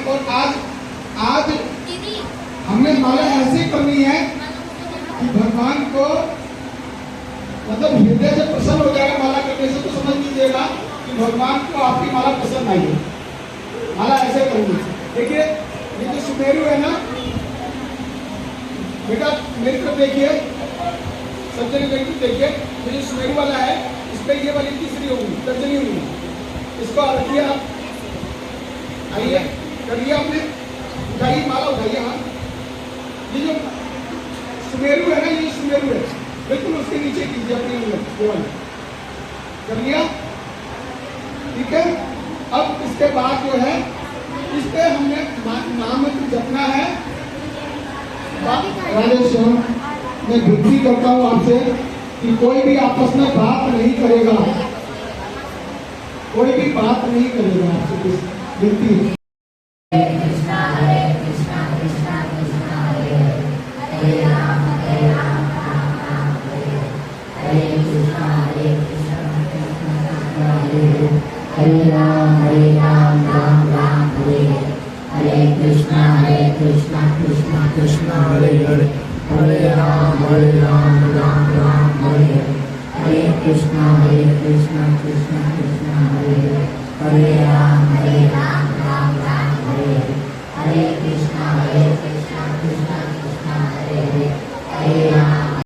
और आज हमने माला ऐसे करनी है कि भगवान को मतलब हृदय से प्रसन्न हो जाएगा। माला करने से तो समझ लीजिएगा कि भगवान को आपकी माला पसंद आई है। माला ऐसे करनी। देखिए ये जो सुमेरु है ना बेटा, मेरी तरफ देखिए, सब जने देखिए, ये जो सुमेरु वाला है इस पे ये वाली तीसरी होगी, तर्जनी होगी। इसको रखिए आप, आइए कर लिया आपने, उठाइए माला, उठाइए। हाँ, ये जो सुमेरु है ना, ये सुमेरु है, बिल्कुल उसके नीचे कीजिए अपनी उंगली, कर लिया, ठीक है। अब इसके बाद जो है इस पे हमने नाम जपना है। राधेश्याम, मैं विनती करता हूँ आपसे कि कोई भी आपस में बात नहीं करेगा, कोई भी बात नहीं करेगा आपसे, विनती। हरे राम राम राम हरे कृष्णा कृष्णा कृष्णा हरे हरे, हरे राम राम राम हरे हरे कृष्णा कृष्णा